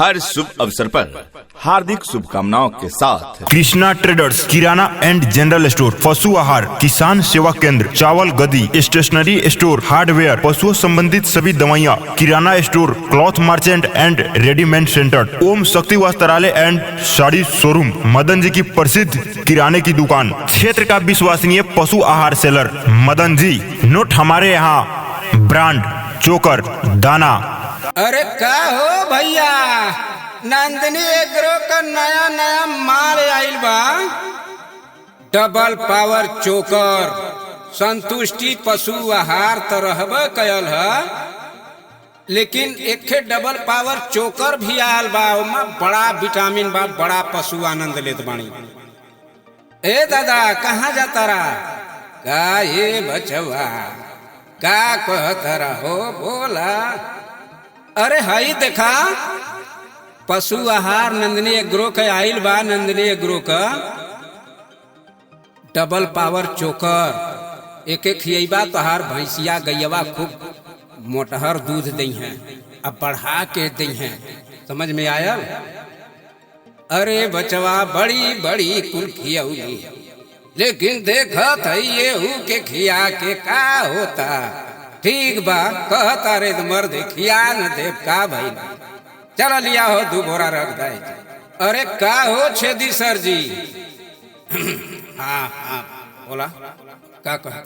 हर शुभ अवसर पर हार्दिक शुभकामनाओं के साथ कृष्णा ट्रेडर्स किराना एंड जनरल स्टोर, पशु आहार, किसान सेवा केंद्र, चावल गदी, स्टेशनरी स्टोर, हार्डवेयर, पशुओं संबंधित सभी दवाइयाँ, किराना store, cloth merchant and readymade centre, Om Shakti Vastralaya and sari showroom, Madan ji की प्रसिद्ध किराने की दुकान, क्षेत्र का विश्वसनीय पशु आहार सेलर मदन जी। नोट हमारे यहाँ ब्रांड चोकर दाना। अरे का हो भैया, नंदिनी एग्रो का नया नया माल आइल बा। डबल पावर चोकर, संतुष्टि पशु आहार तो रहबे कयल है, लेकिन एक डबल पावर चोकर भी आयल बा। ओमा बड़ा विटामिन बा, बड़ा पशु आनंद लेत बानी। ए दादा कहाँ जाता रहा? का ये बचवा का कहता रहो, बोला। अरे हाई देखा, पशु आहार नंदिनी एग्रो का आइल बा। नंदिनी एग्रो का डबल पावर चोकर एक एक खियबा तोहार भैंसिया गैयवा खूब मोटहर दूध दई हैं, अब बढ़ा के दई हैं। समझ में आया? अरे बचवा बड़ी बड़ी कुल खियौगी, लेकिन देखा था ये के खिया के का होता। ठीक बा कहता रे मर्द खिया न देव का भाई, चला लिया हो दू बोरा रख दे। अरे का हो छेदी सर जी? हाँ हाँ बोला का कहा?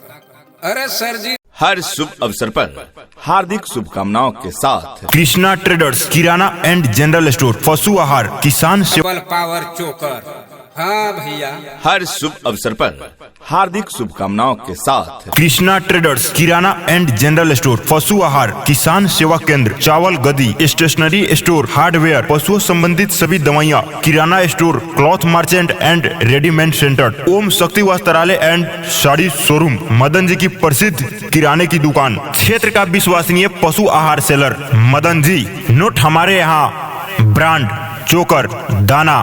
अरे सर जी हर शुभ अवसर पर हार्दिक शुभकामनाओं के साथ कृष्णा ट्रेडर्स किराना एंड जनरल स्टोर, पशु आहार, किसान सेवा, डबल पावर चोकर। हाँ भैया, हर शुभ अवसर पर हार्दिक शुभकामनाओं के साथ कृष्णा ट्रेडर्स किराना एंड जनरल स्टोर, पशु आहार, किसान सेवा केंद्र, चावल गदी, स्टेशनरी स्टोर, हार्डवेयर, पशुओं संबंधित सभी दवाइयाँ, किराना store, cloth merchant and readymade centre, Om Shakti Vastralaya and sari showroom, Madan ji की प्रसिद्ध किराने की दुकान, क्षेत्र का विश्वसनीय पशु आहार सेलर मदन जी। नोट हमारे यहाँ ब्रांड चोकर दाना।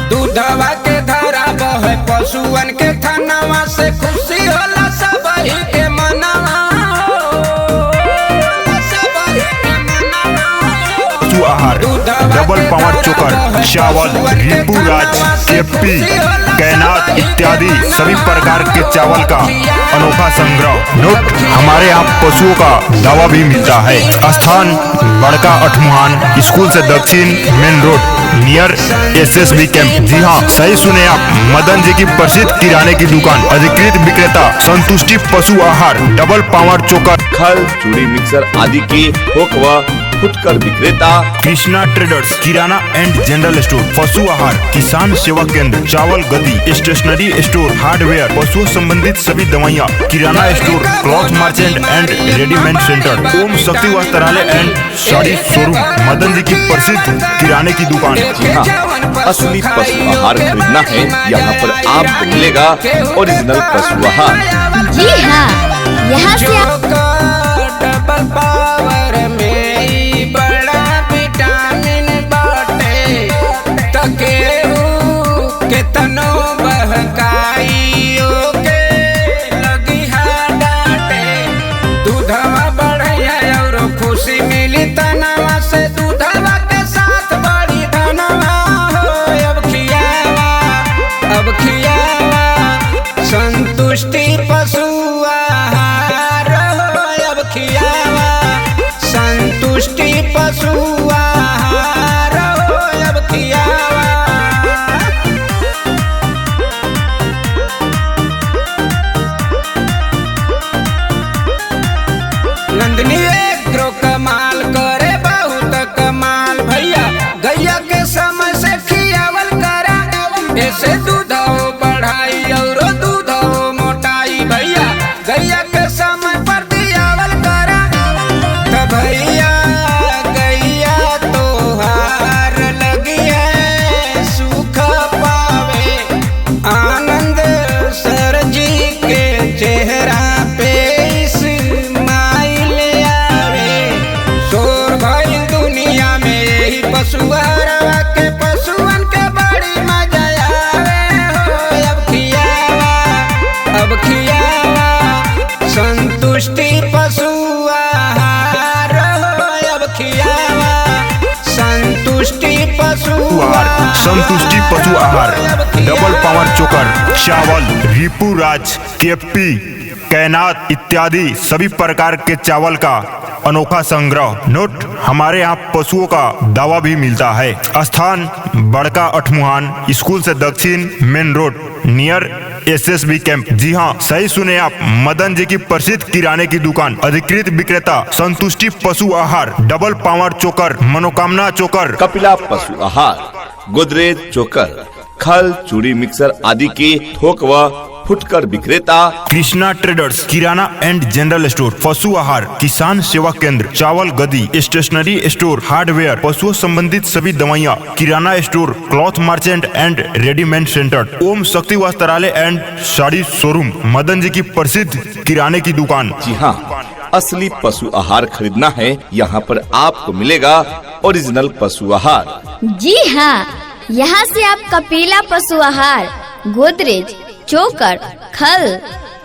दूधवा के धारा बहे पशुअन के थनवा से खुशी होला सबही के मनवा। पशु आहार, डबल पावर चोकर, चावल, रिपू राज, केपी, कैनात इत्यादि सभी प्रकार के चावल का अनोखा संग्रह। नोट हमारे यहाँ पशुओं का दवा भी मिलता है। स्थान बड़का अठमुहान स्कूल से दक्षिण मेन रोड नियर SSB कैंप। जी हाँ सही सुने आप, मदन जी की प्रसिद्ध किराने की दुकान, अधिकृत विक्रेता संतुष्टि पशु आहार, डबल पावर चोकर, खल चूड़ी मिक्सर आदि की थोक व फुटकर विक्रेता कृष्णा ट्रेडर्स किराना एंड जनरल स्टोर, पशु आहार, किसान सेवा केंद्र, चावल गदी, स्टेशनरी स्टोर, हार्डवेयर, पशुओं संबंधित सभी दवाइयाँ, किराना store, cloth merchant and readymade centre, Om Shakti Vastralaya and sari showroom, Madan ji की प्रसिद्ध किराने की दुकान। हाँ, असली पशु आहार खरीदना है यहाँ पर आपको मिलेगा ओरिजिनल पशु आहार। जी हाँ, यहाँ से डबल पावर में ही बड़ा विटामिन बाटे। तकेहू के तनो बहकाइयो के लगी हा डाटे। दूधवा बढ़िया और खुशी मिली तनवा से, दूधवा के साथ बड़ी धनवा हो। अब खियावा संतुष्टि पशु आहार हो। अब खियावा संतुष्टि पशु आहार हो। अब खियावा नंदिनी एग्रो कमाल करे, बहुत कमाल भैया। गैया के समय से खियावल करा, ऐसे दूधो बढ़ाई और दूधो मोटाई भैया। गैया के समय पर दियावल करा, तो भैया गैया तोहार लगी है सुख पावे। आनंद सर जी के चेहरा पे स्माइल आवे। शोर भइल दुनिया में यही पशु आहारवा के, पशुअन के बड़ी मजा आवे हो। अब खियावा संतुष्टि पशु आहार हो। अब खियावा लियावा संतुष्टि पशु आहार, संतुष्टि पशु आहार, डबल पावर चोकर, चावल, रिपू राज, केपी, कैनात इत्यादि सभी प्रकार के चावल का अनोखा संग्रह। नोट, हमारे यहाँ पशुओं का दवा भी मिलता है। स्थान बड़का अठमुहान, स्कूल से दक्षिण, मेन रोड, नियर एसएसबी कैंप। जी हाँ, सही सुने आप, मदन जी की प्रसिद्ध किराने की दुकान, अधिकृत विक्रेता संतुष्टि पशु आहार, डबल पावर चोकर, मनोकामना चोकर, कपिला पशु आहार, गोदरेज चोकर, खल, चूड़ी मिक्सर आदि के थोक व फुटकर विक्रेता, कृष्णा ट्रेडर्स, किराना एंड जनरल स्टोर, पशु आहार, किसान सेवा केंद्र, चावल गदी, स्टेशनरी स्टोर, हार्डवेयर, पशुओं संबंधित सभी दवाइयाँ, किराना store, cloth merchant and readymade centre, Om Shakti Vastralaya and sari showroom, Madan ji की प्रसिद्ध किराने की दुकान। जी हाँ, असली पशु आहार खरीदना है, यहाँ पर आपको मिलेगा ओरिजिनल पशु आहार। जी हाँ, यहाँ से आप कपिला पशु आहार, गोदरेज, चोकर, खल,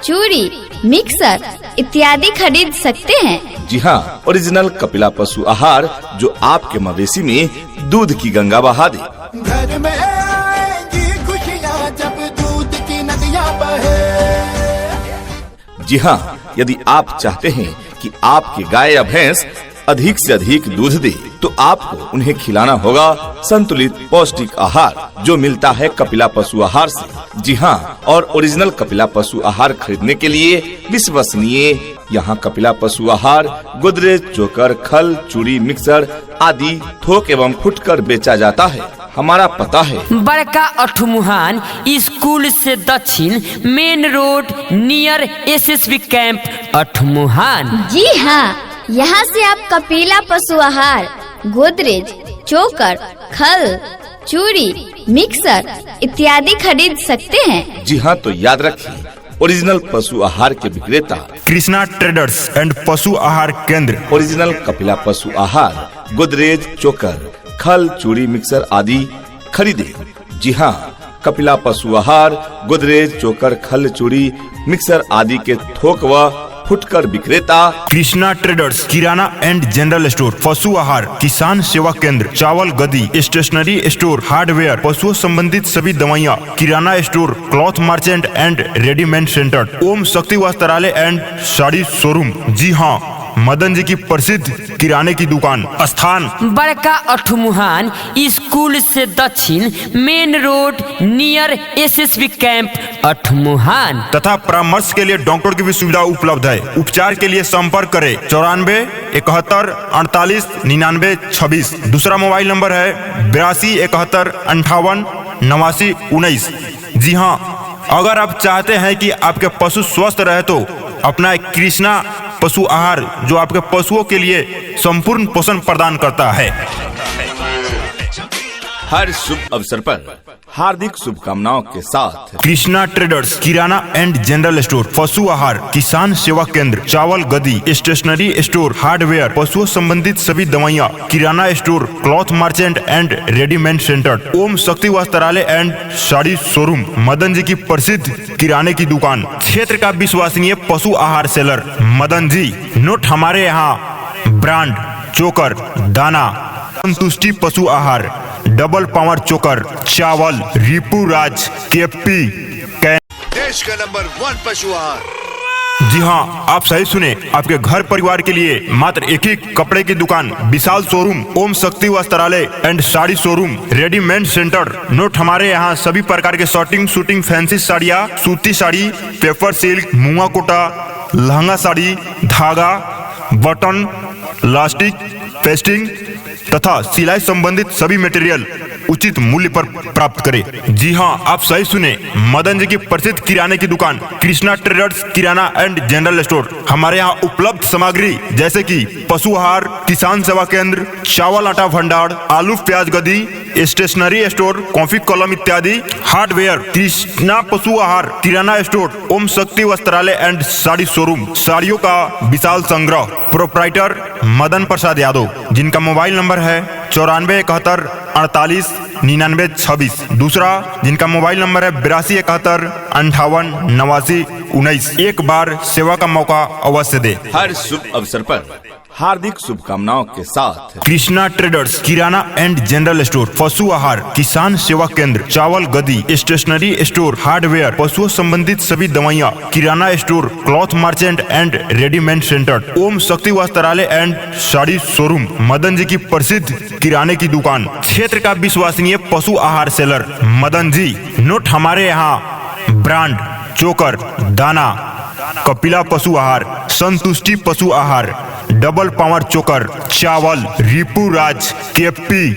चूड़ी, मिक्सर इत्यादि खरीद सकते हैं। जी हाँ, ओरिजिनल कपिला पशु आहार जो आपके मवेशी में दूध की गंगा बहा दे। घर में आएगी खुशियाँ जब दूध की नदियाँ बहे। जी हाँ, यदि आप चाहते हैं कि आपकी गाय या भैंस अधिक से अधिक दूध दे, तो आपको उन्हें खिलाना होगा संतुलित पौष्टिक आहार जो मिलता है कपिला पशु आहार से। जी हाँ, और ओरिजिनल कपिला पशु आहार खरीदने के लिए विश्वसनीय यहाँ कपिला पशु आहार, गोदरेज चोकर, खल, चूड़ी मिक्सर आदि थोक एवं फुटकर बेचा जाता है। हमारा पता है बड़का अठमुहान, स्कूल से दक्षिण, मेन रोड, नियर एसएसबी कैंप, अठमुहान। जी हाँ, यहाँ से आप कपिला पशु आहार, गोदरेज, चोकर, खल, चूड़ी, मिक्सर इत्यादि खरीद सकते हैं। जी हाँ, तो याद रखिए, ओरिजिनल पशु आहार के विक्रेता कृष्णा ट्रेडर्स एंड पशु आहार केंद्र, ओरिजिनल कपिला पशु आहार, गोदरेज चोकर, खल, चूड़ी मिक्सर आदि खरीदे। जी हाँ, कपिला पशु आहार, गोदरेज चोकर, खल, चूड़ी मिक्सर आदि के थोक व फुटकर विक्रेता, कृष्णा ट्रेडर्स, किराना एंड जनरल स्टोर, पशु आहार, किसान सेवा केंद्र, चावल गदी, स्टेशनरी स्टोर, हार्डवेयर, पशुओं संबंधित सभी दवाइयाँ, किराना store, cloth merchant and readymade centre, Om Shakti Vastralaya and sari showroom. जी हाँ, मदन जी की प्रसिद्ध किराने की दुकान। स्थान बड़का अठमुहान, स्कूल से दक्षिण, मेन रोड, नियर एसएसबी कैंप, अठमुहान। तथा परामर्श के लिए डॉक्टर की भी सुविधा उपलब्ध है। उपचार के लिए संपर्क करें 94 71 48 99 26। दूसरा मोबाइल नंबर है 82 71 58 89 19। जी हाँ, अगर आप चाहते हैं कि आपके पशु स्वस्थ रहे तो अपना कृष्णा पशु आहार जो आपके पशुओं के लिए संपूर्ण पोषण प्रदान करता है। हर शुभ अवसर पर हार्दिक शुभकामनाओं के साथ कृष्णा ट्रेडर्स, किराना एंड जनरल स्टोर, पशु आहार, किसान सेवा केंद्र, चावल गदी, स्टेशनरी स्टोर, हार्डवेयर, पशुओं संबंधित सभी दवाइयाँ, किराना store, cloth merchant and readymade centre, Om Shakti Vastralaya and sari showroom, Madan ji की प्रसिद्ध किराने की दुकान, क्षेत्र का विश्वसनीय पशु आहार सेलर मदन जी। नोट, हमारे यहाँ ब्रांड चोकर, दाना, संतुष्टि पशु आहार, डबल पावर चोकर, चावल, रिपू राज, केपी, देश का नंबर 1 पशु आहार। जी हाँ, आप सही सुने, आपके घर परिवार के लिए मात्र एक ही कपड़े की दुकान, Vishal showroom, Om Shakti Vastralaya and sari showroom, readymade centre. Note, हमारे यहाँ सभी प्रकार के शॉर्टिंग, शूटिंग, फैंसी साड़ियाँ, सूती साड़ी, पेपर सिल्क, मुआ कोटा, लहंगा साड़ी, धागा, बटन, लास्टिक, पेस्टिंग तथा सिलाई संबंधित सभी मटेरियल उचित मूल्य पर प्राप्त करें। जी हाँ, आप सही सुने, मदन जी की प्रसिद्ध किराने की दुकान कृष्णा ट्रेडर्स, किराना एंड जनरल स्टोर। हमारे यहाँ उपलब्ध सामग्री जैसे कि पशु आहार, किसान सेवा केंद्र, चावल आटा भंडार, आलू प्याज गदी, स्टेशनरी स्टोर, कॉफी कलम इत्यादि, hardware, Krishna Pashu Aahar, kirana store, Om Shakti Vastralaya and sari showroom, साड़ियों का विशाल संग्रह। प्रोप्राइटर मदन प्रसाद यादव, जिनका मोबाइल नंबर है 94 71 48 99 26। दूसरा, जिनका मोबाइल नंबर है 82 71 58 89 19। एक बार सेवा का मौका अवश्य दे। हर शुभ अवसर पर हार्दिक शुभकामनाओं के साथ कृष्णा ट्रेडर्स किराना एंड जनरल स्टोर, पशु आहार, किसान सेवा केंद्र, चावल गदी, स्टेशनरी स्टोर, हार्डवेयर, पशुओं संबंधित सभी दवाइयाँ, किराना store, cloth merchant and readymade centre, Om Shakti Vastralaya and sari showroom, Madan ji की प्रसिद्ध किराने की दुकान, क्षेत्र का विश्वसनीय पशु आहार सेलर मदन जी। नोट हमारे यहाँ ब्रांड चोकर, दाना, कपिला पशु आहार, संतुष्टि पशु आहार, डबल पावर चोकर, चावल, रिपू राज, केपी,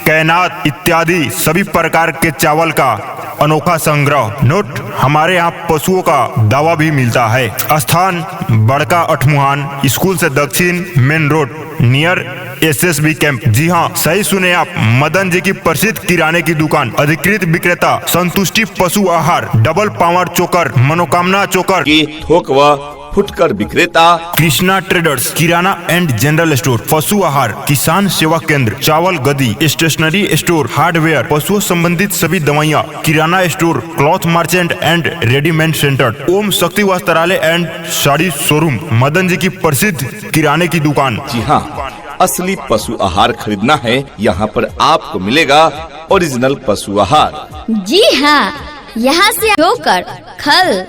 कैनात इत्यादि सभी प्रकार के चावल का अनोखा संग्रह। नोट हमारे यहाँ पशुओं का दवा भी मिलता है। स्थान बड़का अठमुहान, स्कूल से दक्षिण, मेन रोड, नियर एसएसबी कैंप। जी हाँ, सही सुने आप, मदन जी की प्रसिद्ध किराने की दुकान, अधिकृत विक्रेता संतुष्टि पशु आहार, डबल पावर चोकर, मनोकामना चोकर के थोक व फुटकर विक्रेता कृष्णा ट्रेडर्स किराना एंड जनरल स्टोर, पशु आहार, किसान सेवा केंद्र, चावल गदी, स्टेशनरी स्टोर, हार्डवेयर, पशुओं संबंधित सभी दवाइयाँ, किराना store, cloth merchant and readymade centre, Om Shakti Vastralaya and sari showroom, Madan ji की प्रसिद्ध किराने की दुकान। जी हाँ, असली पशु आहार खरीदना है, यहाँ पर आपको मिलेगा ओरिजिनल पशु आहार। जी हाँ, यहाँ से चोकर, खल,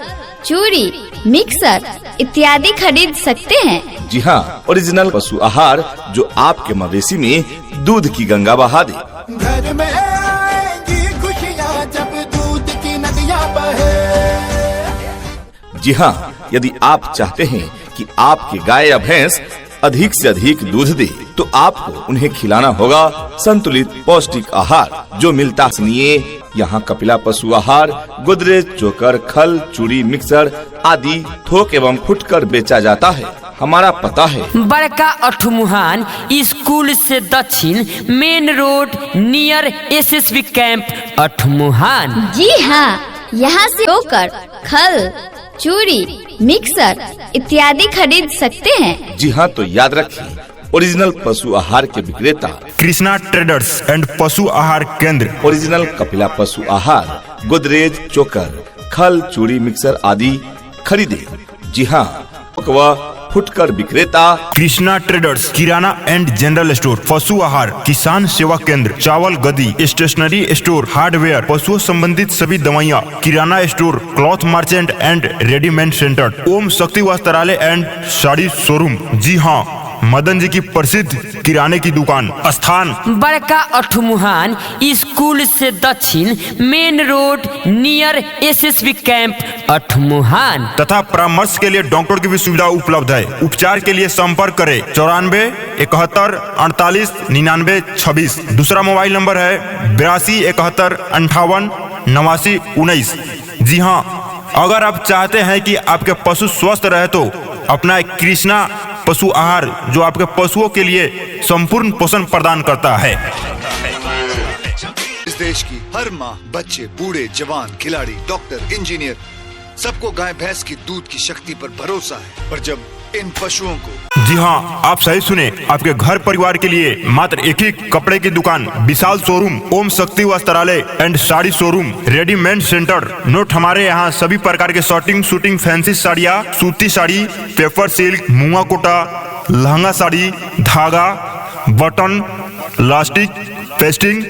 चूड़ी, मिक्सर इत्यादि खरीद सकते हैं। जी हाँ, ओरिजिनल पशु आहार जो आपके मवेशी में दूध की गंगा बहा दे। घर में आएगी खुशियाँ जब दूध की नदियाँ बहे। जी हाँ, यदि आप चाहते हैं कि आपकी गाय या भैंस अधिक से अधिक दूध दे, तो आपको उन्हें खिलाना होगा संतुलित पौष्टिक आहार जो मिलता सुनिए यहाँ कपिला पशु आहार, गोदरेज, चोकर, खल, चूड़ी, मिक्सर आदि थोक एवं फुटकर बेचा जाता है। हमारा पता है बड़का अठमुहान, स्कूल से दक्षिण, मेन रोड, नियर एसएसबी कैंप, अठमुहान। जी हाँ, यहाँ से चोकर, खल, चूड़ी, मिक्सर इत्यादि खरीद सकते हैं। जी हाँ, तो याद रखिए, ओरिजिनल पशु आहार के विक्रेता कृष्णा ट्रेडर्स एंड पशु आहार केंद्र, ओरिजिनल कपिला पशु आहार, गोदरेज, चोकर, खल, चूड़ी, मिक्सर आदि खरीदे। जी हाँ, व फुटकर विक्रेता कृष्णा ट्रेडर्स किराना एंड जनरल स्टोर, पशु आहार, किसान सेवा केंद्र, चावल गदी, स्टेशनरी स्टोर, हार्डवेयर, पशुओं संबंधित सभी दवाइयाँ, किराना store, cloth merchant and readymade centre, Om Shakti Vastralaya and sari showroom. जी हाँ, मदन जी की प्रसिद्ध किराने की दुकान। स्थान बड़का अठमुहान, स्कूल से दक्षिण, मेन रोड, नियर एसएसबी कैंप, अठमुहान। तथा परामर्श के लिए डॉक्टर की भी सुविधा उपलब्ध है। उपचार के लिए संपर्क करें 94 71 48 99 26। दूसरा मोबाइल नंबर है 82 71 58 89 19। जी हाँ, अगर आप चाहते हैं कि आपके पशु स्वस्थ रहे तो अपना कृष्णा पशु आहार जो आपके पशुओं के लिए संपूर्ण पोषण प्रदान करता है। इस देश की हर माँ, बच्चे, बूढ़े, जवान, खिलाड़ी, डॉक्टर, इंजीनियर, सबको गाय भैंस की दूध की शक्ति पर भरोसा है। पर जब इन पशुओं को जी हाँ, आप सही सुने, आपके घर परिवार के लिए मात्र एक ही कपड़े की दुकान, Vishal showroom, Om Shakti Vastralaya and sari showroom, readymade centre. Note हमारे यहाँ सभी प्रकार के शॉर्टिंग, शूटिंग, फैंसी साड़ियाँ, सूती साड़ी, पेपर सिल्क, मुआ कोटा, लहंगा साड़ी, धागा, बटन, लास्टिक, पेस्टिंग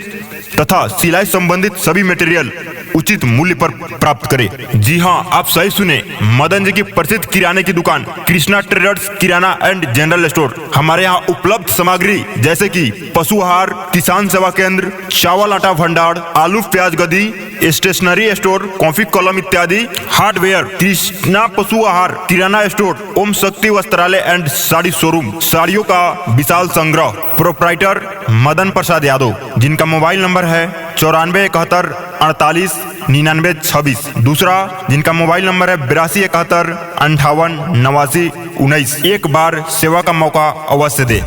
तथा सिलाई संबंधित सभी मटेरियल उचित मूल्य पर प्राप्त करें। जी हाँ, आप सही सुने, मदन जी की प्रसिद्ध किराने की दुकान कृष्णा ट्रेडर्स किराना एंड जनरल स्टोर। हमारे यहाँ उपलब्ध सामग्री जैसे कि पशु आहार, किसान सेवा केंद्र, चावल आटा भंडार, आलू प्याज गदी, स्टेशनरी स्टोर, कॉफी कलम इत्यादि, hardware, Krishna Pashu Aahar, kirana store, Om Shakti Vastralaya and sari showroom, साड़ियों का विशाल संग्रह। प्रोप्राइटर मदन प्रसाद यादव, जिनका मोबाइल नंबर है 94 71 48 99 26। दूसरा जिनका मोबाइल नंबर है 82 71 58 89 19। एक बार सेवा का मौका अवश्य दे।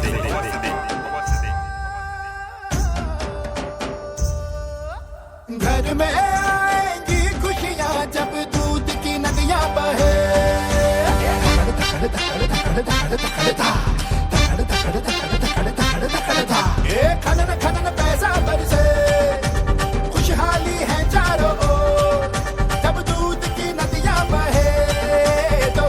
घर में आएगी खुशियाँ जब दूध की नदियाँ बहे। खनन खनन पैसा बरसे, खुशहाली है चारों ओर, जब दूध की नदियाँ बहे तो।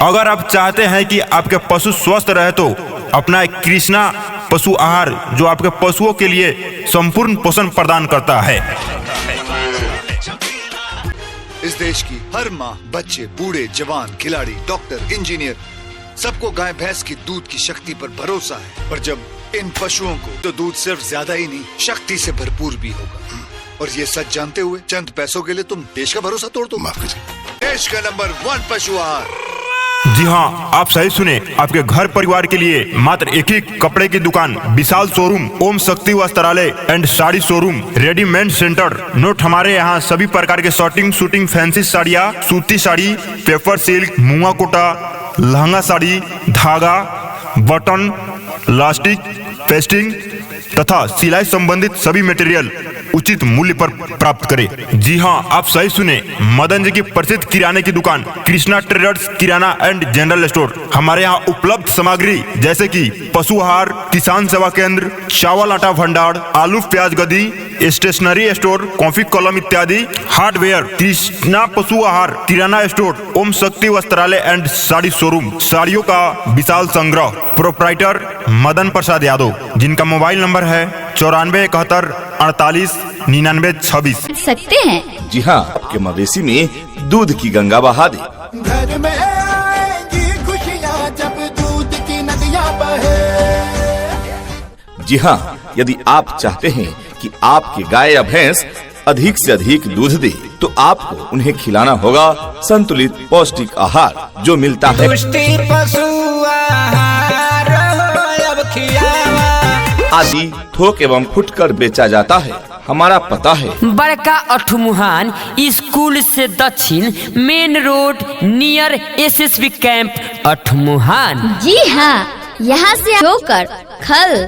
अगर आप चाहते हैं कि आपके पशु स्वस्थ रहे तो अपना एक कृष्णा पशु आहार जो आपके पशुओं के लिए संपूर्ण पोषण प्रदान करता है। इस देश की हर माँ, बच्चे, बूढ़े, जवान, खिलाड़ी, डॉक्टर, इंजीनियर, सबको गाय भैंस की दूध की शक्ति पर भरोसा है। और जब इन पशुओं को तो दूध सिर्फ ज्यादा ही नहीं, शक्ति से भरपूर भी होगा। और ये सच जानते हुए चंद पैसों के लिए तुम देश का भरोसा तोड़ दो। माफ कीजिए। देश का नंबर 1 पशु आहार। जी हाँ, आप सही सुने। आपके घर परिवार के लिए मात्र एक ही कपड़े की दुकान, Vishal showroom, Om Shakti Vastralaya and sari showroom, readymade centre. Note, हमारे यहाँ सभी प्रकार के शॉर्टिंग, शूटिंग, फैंसी साड़ियाँ, सूती साड़ी, पेपर सिल्क, मुआ कोटा, लहंगा साड़ी, धागा, बटन, लास्टिक, पेस्टिंग तथा सिलाई संबंधित सभी मटेरियल उचित मूल्य पर प्राप्त करें। जी हाँ, आप सही सुने। मदन जी की प्रसिद्ध किराने की दुकान कृष्णा ट्रेडर्स किराना एंड जनरल स्टोर। हमारे यहाँ उपलब्ध सामग्री जैसे कि पशु आहार, किसान सेवा केंद्र, चावल आटा भंडार, आलू प्याज गदी, स्टेशनरी स्टोर, कॉफी कलम इत्यादि, hardware, Krishna Pashu Aahar, kirana store, Om Shakti Vastralaya and sari showroom, साड़ियों का विशाल संग्रह। प्रोप्राइटर मदन प्रसाद यादव, जिनका मोबाइल नंबर है 94 71 48 99 26। सकते हैं। जी हाँ, आपके मवेशी में दूध की गंगा बहा दे। घर में आएगी खुशियाँ जब दूध की नदियाँ बहे। जी हाँ, यदि आप चाहते हैं कि आपकी गाय या भैंस अधिक से अधिक दूध दे, तो आपको उन्हें खिलाना होगा संतुलित पौष्टिक आहार जो मिलता है पुष्टि पशु आहार अब खियावा। आदि थोक एवं फुटकर बेचा जाता है। हमारा पता है बड़का अठमुहान स्कूल से दक्षिण, मेन रोड नियर SSB कैंप, अठमुहान। जी हाँ, यहाँ से चोकर, खल,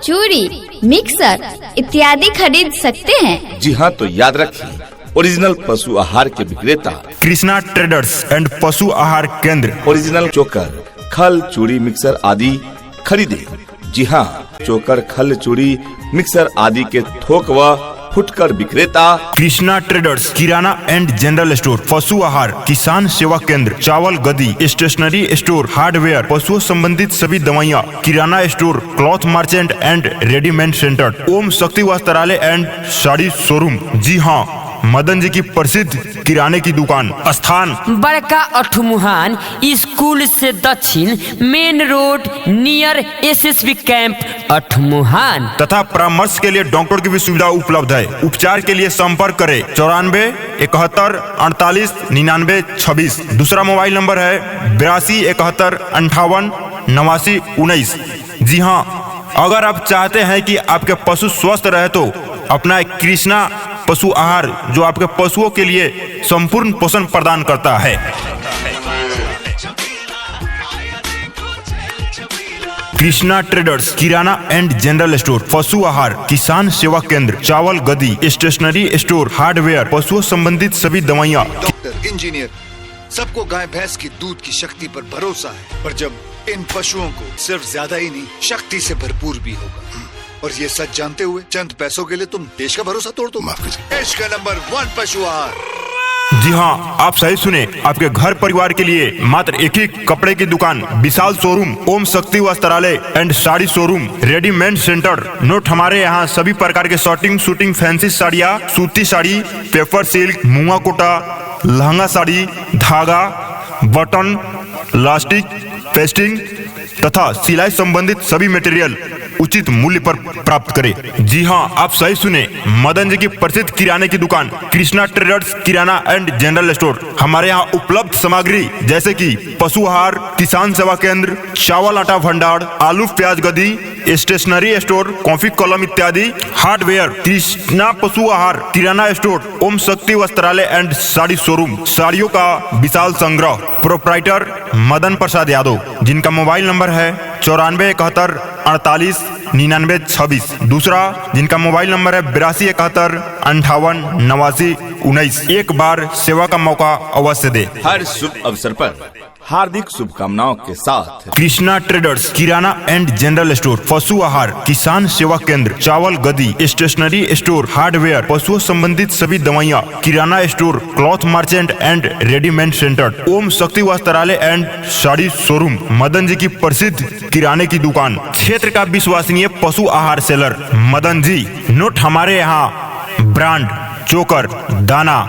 चूड़ी, मिक्सर इत्यादि खरीद सकते हैं। जी हाँ, तो याद रखिए, ओरिजिनल पशु आहार के विक्रेता कृष्णा ट्रेडर्स एंड पशु आहार केंद्र। ओरिजिनल चोकर, खल, चूड़ी, मिक्सर आदि खरीदे। जी हाँ, चोकर, खल, चूड़ी, मिक्सर आदि के थोक व फुटकर विक्रेता कृष्णा ट्रेडर्स किराना एंड जनरल स्टोर, पशु आहार, किसान सेवा केंद्र, चावल गदी, स्टेशनरी स्टोर, हार्डवेयर, पशुओं संबंधित सभी दवाइयाँ, किराना store, cloth merchant and readymade centre, Om Shakti Vastralaya and sari showroom. जी हाँ, मदन जी की प्रसिद्ध किराने की दुकान, स्थान बड़का अठमुहान स्कूल से दक्षिण, मेन रोड नियर SSB कैंप, अठमुहान। तथा परामर्श के लिए डॉक्टर की भी सुविधा उपलब्ध है। उपचार के लिए संपर्क करें 94 71 48 99 26। दूसरा मोबाइल नंबर है 82 71 58 89 19। जी हाँ, अगर आप चाहते हैं कि आपके पशु स्वस्थ रहे तो अपना एक कृष्णा पशु आहार जो आपके पशुओं के लिए संपूर्ण पोषण प्रदान करता है। कृष्णा ट्रेडर्स किराना एंड जनरल स्टोर, पशु आहार, किसान सेवा केंद्र, चावल गदी, स्टेशनरी स्टोर, हार्डवेयर, पशुओं संबंधित सभी दवाइयाँ, डॉक्टर, इंजीनियर, सबको गाय भैंस की दूध की शक्ति पर भरोसा है। और जब इन पशुओं को सिर्फ ज्यादा ही नहीं, शक्ति से भरपूर भी होगा। और ये सच जानते हुए चंद पैसों के लिए तुम देश का भरोसा तोड़ दो। माफ कीजिए। देश का नंबर 1 पशु आहार। जी हाँ, आप सही सुने। आपके घर परिवार के लिए मात्र एक ही कपड़े की दुकान, Vishal showroom, Om Shakti Vastralaya and sari showroom, readymade centre. Note, हमारे यहाँ सभी प्रकार के शॉर्टिंग, शूटिंग, फैंसी साड़ियाँ, सूती साड़ी, पेपर सिल्क, मुआ कोटा, लहंगा साड़ी, धागा, बटन, लास्टिक, पेस्टिंग तथा सिलाई संबंधित सभी मटेरियल उचित मूल्य पर प्राप्त करें। जी हाँ, आप सही सुने। मदन जी की प्रसिद्ध किराने की दुकान कृष्णा ट्रेडर्स किराना एंड जनरल स्टोर। हमारे यहाँ उपलब्ध सामग्री जैसे कि पशु आहार, किसान सेवा केंद्र, चावल आटा भंडार, आलू प्याज गदी, स्टेशनरी स्टोर, कॉफी कलम इत्यादि, hardware, Krishna Pashu Aahar, kirana store, Om Shakti Vastralaya and sari showroom, साड़ियों का विशाल संग्रह। प्रोप्राइटर मदन प्रसाद यादव, जिनका मोबाइल नंबर है 94 71 48 99 26। दूसरा, जिनका मोबाइल नंबर है 82 71 58 89 19। एक बार सेवा का मौका अवश्य दे। हर शुभ अवसर पर हार्दिक शुभकामनाओं के साथ कृष्णा ट्रेडर्स किराना एंड जनरल स्टोर, पशु आहार, किसान सेवा केंद्र, चावल गदी, स्टेशनरी स्टोर, हार्डवेयर, पशुओं संबंधित सभी दवाइयाँ, किराना store, cloth merchant and readymade centre, Om Shakti Vastralaya and sari showroom, Madan ji की प्रसिद्ध किराने की दुकान, क्षेत्र का विश्वसनीय पशु आहार सेलर मदन जी। नोट हमारे यहाँ ब्रांड चोकर, दाना,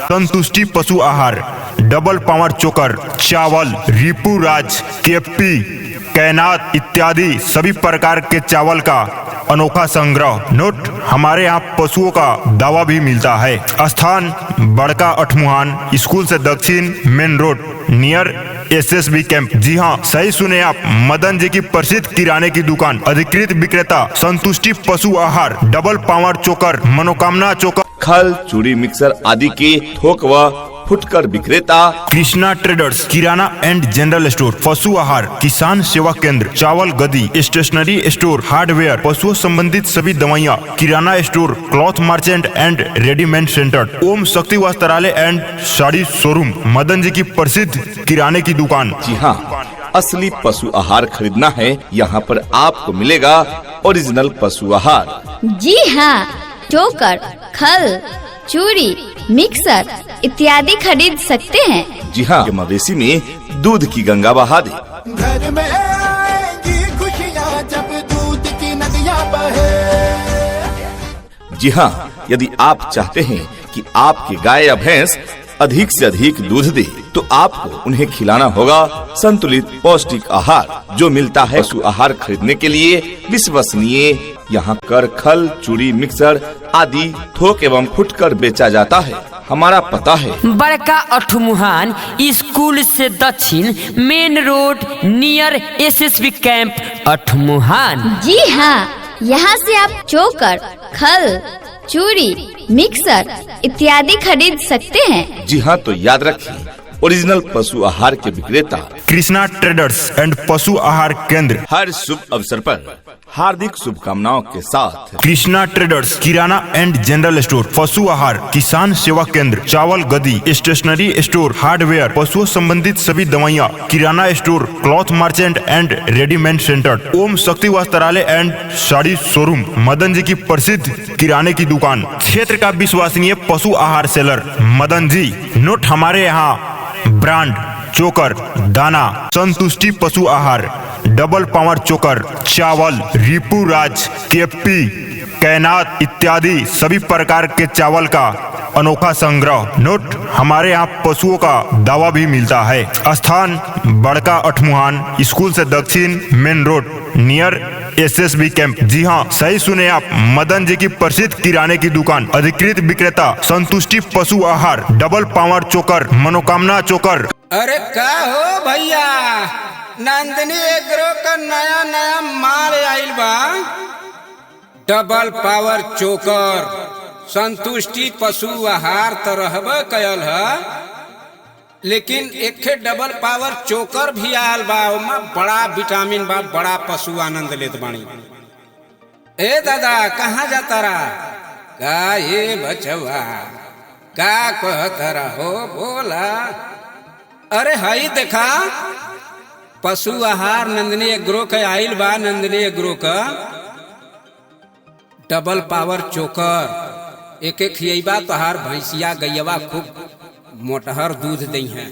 संतुष्टि पशु आहार, डबल पावर चोकर, चावल, रिपू राज, केपी, कैनात इत्यादि सभी प्रकार के चावल का अनोखा संग्रह। नोट हमारे यहाँ पशुओं का दवा भी मिलता है। स्थान बड़का अठमुहान, स्कूल से दक्षिण, मेन रोड, नियर SSB कैंप। जी हाँ, सही सुने आप, मदन जी की प्रसिद्ध किराने की दुकान, अधिकृत विक्रेता संतुष्टि पशु आहार, डबल पावर चोकर, मनोकामना चोकर, खल, चूड़ी, मिक्सर आदि के थोक व फुटकर विक्रेता कृष्णा ट्रेडर्स किराना एंड जनरल स्टोर, पशु आहार, किसान सेवा केंद्र, चावल गदी, स्टेशनरी स्टोर, हार्डवेयर, पशुओं संबंधित सभी दवाइयाँ, किराना store, cloth merchant and readymade centre, Om Shakti Vastralaya and sari showroom, Madan ji की प्रसिद्ध किराने की दुकान। जी हाँ, असली पशु आहार खरीदना है, यहाँ पर आपको मिलेगा ओरिजिनल पशु आहार। जी हाँ, चोकर, खल, चूड़ी, मिक्सर इत्यादि खरीद सकते हैं। जी हाँ, मवेशी में दूध की गंगा बहा दे। घर में आएगी खुशियाँ जब दूध की नदियाँ बहे। जी हाँ, यदि आप चाहते हैं कि आपकी गाय या भैंस अधिक से अधिक दूध दे, तो आपको उन्हें खिलाना होगा संतुलित पौष्टिक आहार, जो मिलता है पशु आहार खरीदने के लिए विश्वसनीय। यहाँ कर, खल, चूड़ी, मिक्सर आदि थोक एवं फुटकर बेचा जाता है। हमारा पता है बड़का अठमुहान, स्कूल से दक्षिण, मेन रोड, नियर SSB कैंप, अठमुहान। जी हाँ, यहाँ से आप चोकर, खल, चूड़ी, मिक्सर इत्यादि खरीद सकते हैं। जी हाँ, तो याद रखिए, ओरिजिनल पशु आहार के विक्रेता कृष्णा ट्रेडर्स एंड पशु आहार केंद्र। हर शुभ अवसर पर हार्दिक शुभकामनाओं के साथ कृष्णा ट्रेडर्स किराना एंड जनरल स्टोर, पशु आहार, किसान सेवा केंद्र, चावल गदी, स्टेशनरी स्टोर, हार्डवेयर, पशुओं संबंधित सभी दवाइयाँ, किराना store, cloth merchant and readymade centre, Om Shakti Vastralaya and sari showroom, Madan ji की प्रसिद्ध किराने की दुकान, क्षेत्र का विश्वसनीय पशु आहार सेलर मदन जी। नोट हमारे यहाँ ब्रांड चोकर, दाना, संतुष्टि पशु आहार, डबल पावर चोकर, चावल, रिपू राज, केपी, कैनात इत्यादि सभी प्रकार के चावल का अनोखा संग्रह। नोट हमारे यहाँ पशुओं का दवा भी मिलता है। स्थान बड़का अठमुहान, स्कूल से दक्षिण, मेन रोड, नियर SSB कैंप। जी हाँ, सही सुने आप, मदन जी की प्रसिद्ध किराने की दुकान, अधिकृत विक्रेता संतुष्टि पशु आहार, डबल पावर चोकर, मनोकामना चोकर। अरे का हो भैया, नंदिनी एग्रो का नया नया माल आइल बा, डबल पावर चोकर, संतुष्टि पशु आहार तो रहबे कयल है, लेकिन एक डबल पावर चोकर भी आयल बा, ओमा बड़ा विटामिन बा, बड़ा पशु आनंद लेत बानी। ए दादा, कहाँ जाता रहा? का ये बचवा का कहता रहो, बोला। अरे हई देखा, पशु आहार नंदिनी एग्रो का आइल बा, नंदिनी एग्रो का डबल पावर चोकर। एक एक खियबा तोहार भैंसिया गैयवा खूब मोटहर दूध दई हैं,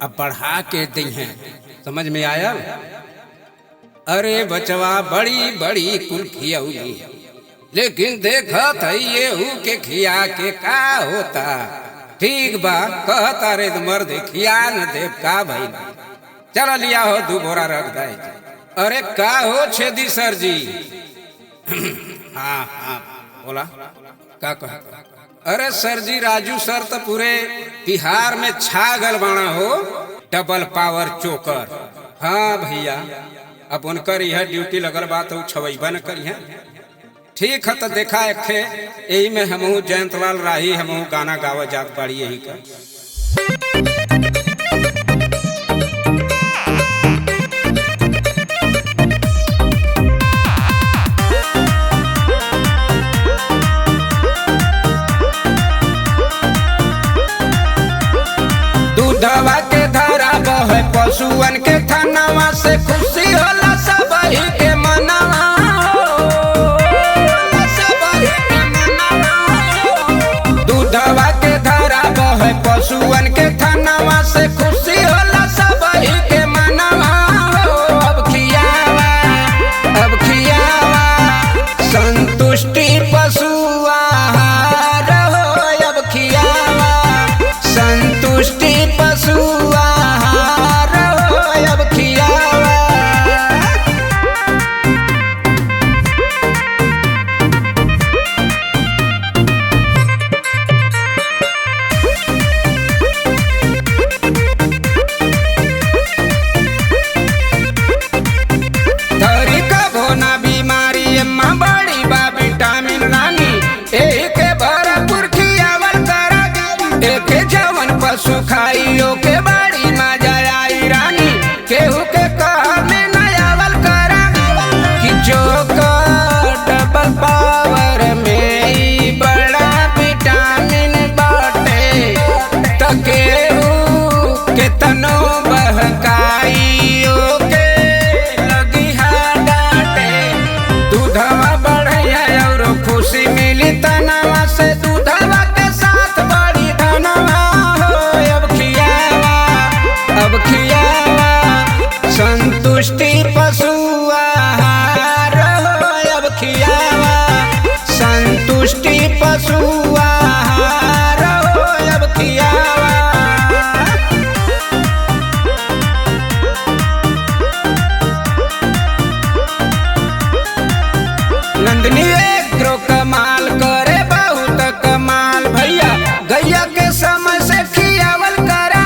अब बढ़ा के दई हैं, समझ में आया? अरे बचवा बड़ी बड़ी कुल खियौली, लेकिन देखत है ये के खिया के का होता। ठीक बा, कहता रे मर्द खिया न देव का भाई, चला लिया हो 2 बोरा रख दे। अरे का हो छेदी सर जी? हाँ हाँ बोला, का कह? अरे सर जी, राजू सर तो पूरे बिहार में छा गल बाणा हो, डबल पावर चोकर। हाँ भैया, अब उनकर यह ड्यूटी लगल बात तो छवैबा न करी है। ठीक है, तो देखा एक थे यही में हमहू जयंतलाल राही हमहू गाना गावा जात बाड़ी यही का। दूधवा के धारा बहे पशुअन के थनवा से खुशी होला सबही के मनवा सबही के मनवा। दूधवा के धारा बहे पशुअन के थनवा से खुशी होला सबही के मनवा। अब खियावा संतुष्टि पशु आहार हो। अब खियावा संतुष्टि पशु आहार हो। अब खियावा धरी कभो ना बीमारी एम्मा बड़ी बा विटामिन रानी। एक भरपूर खियावल करा एक जवन पशु खाइयो के बड़ी मजा आई रानी। केहू के कहल में नयावल करा कि चोकर डबल पावर में ई बड़ा विटामिन बाटे। त केहू के तनो बहकाइयो के लगी हा डाटे। दूधवा बढ़िया और खुशी मिली तनवा से दूधवा के साथ बड़ी धनवा हो। अब खियावा संतुष्टि पशु आहार हो। अब खियावा संतुष्टि पशु आहार हो। अब खियावा नंदनी एग्रो कमाल करे बहुत कमाल भैया। गैया के समय से खियावल करा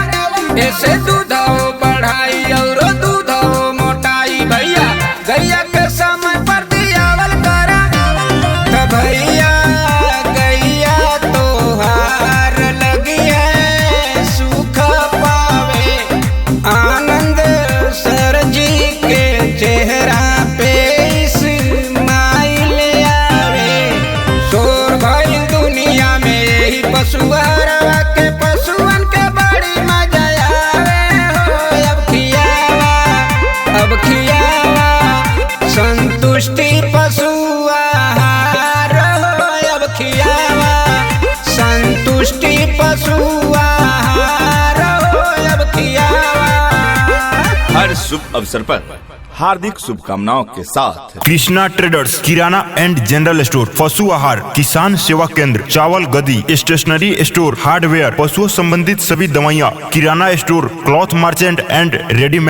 ऐसे दूधो बढ़ाई और दूधो मोटाई भैया। गैया के समय पर दियावल करा त भैया गैया तोहार लगी है सुख पावे। आनंद सर जी के चेहरा पे स्माइल आवे। शोर भइल दुनिया में यही पशुआरवा के पशुअन के बड़ी मजा आवे हो। अब खियावा संतुष्टि पशु आहार हो। अब खियावा संतुष्टि पशु आहार हो। अब खियावा हर शुभ अवसर पर हार्दिक शुभकामनाओं के साथ कृष्णा ट्रेडर्स किराना एंड जनरल स्टोर, पशु आहार, किसान सेवा केंद्र, चावल गदी, स्टेशनरी स्टोर, हार्डवेयर, पशुओं संबंधित सभी दवाइयाँ, किराना store, cloth merchant and readymade